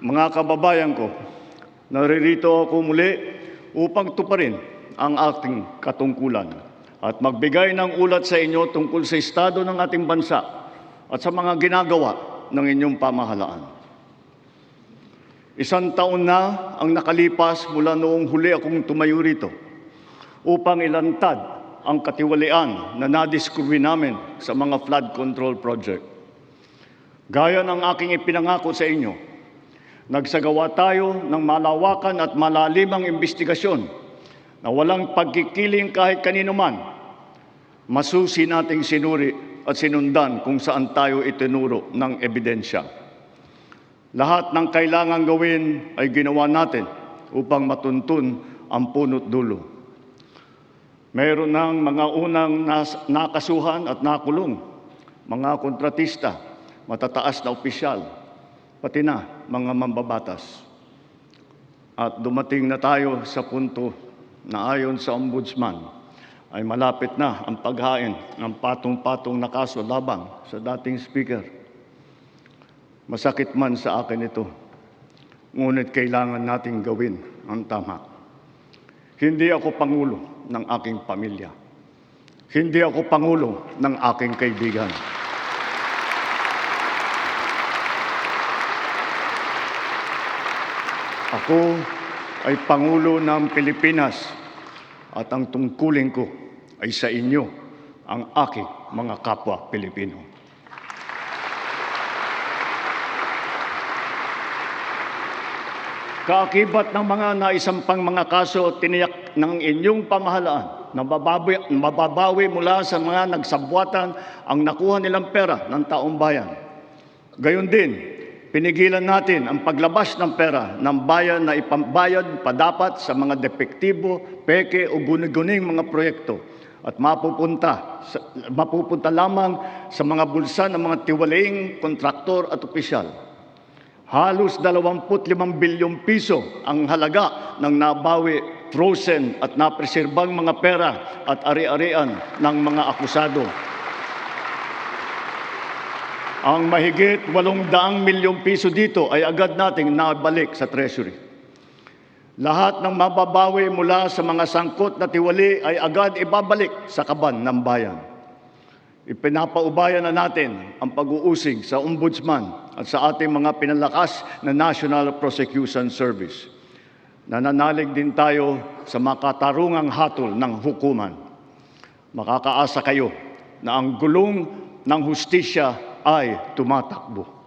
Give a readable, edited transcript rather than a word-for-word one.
Mga kababayan ko, naririto ako muli upang tuparin ang ating katungkulan at magbigay ng ulat sa inyo tungkol sa estado ng ating bansa at sa mga ginagawa ng inyong pamahalaan. 1 taon na ang nakalipas mula noong huli akong tumayo rito upang ilantad ang katiwalian na nadiskubre namin sa mga flood control project. Gaya ng aking ipinangako sa inyo, nagsagawa tayo ng malawakan at malalimang investigasyon na walang pagkikiling kahit kanino man. Masusi nating sinuri at sinundan kung saan tayo itinuro ng ebidensya. Lahat ng kailangang gawin ay ginawa natin upang matuntun ang punot dulo. Mayroon ng mga unang nakasuhan at nakulong, mga kontratista, matataas na opisyal, pati na mga mambabatas. At dumating na tayo sa punto na ayon sa Ombudsman ay malapit na ang paghain ng patong-patong na kaso labang sa dating speaker. Masakit man sa akin ito, ngunit kailangan nating gawin ang tama. Hindi ako pangulo ng aking pamilya. Hindi ako pangulo ng aking kaibigan. Ako ay Pangulo ng Pilipinas at ang tungkulin ko ay sa inyo, ang aking mga kapwa Pilipino. Kaakibat ng mga naisampang mga kaso tiniyak ng inyong pamahalaan na mababawi mula sa mga nagsabwatan ang nakuha nilang pera ng taong bayan. Gayon din, pinigilan natin ang paglabas ng pera ng bayan na ipambayad pa dapat sa mga depektibo, peke o guni-guning mga proyekto at mapupunta lamang sa mga bulsa ng mga tiwalaing kontraktor at opisyal. Halos 25 bilyong piso ang halaga ng nabawi, frozen at napreserbang mga pera at ari-arian ng mga akusado. Ang mahigit 800 milyong piso dito ay agad nating nabalik sa Treasury. Lahat ng mababawi mula sa mga sangkot na tiwali ay agad ibabalik sa kaban ng bayan. Ipinapaubaya na natin ang pag-uusig sa Ombudsman at sa ating mga pinalakas na National Prosecution Service. Nananalig din tayo sa makatarungang hatol ng hukuman. Makakaasa kayo na ang gulong ng hustisya ay tumatakbo.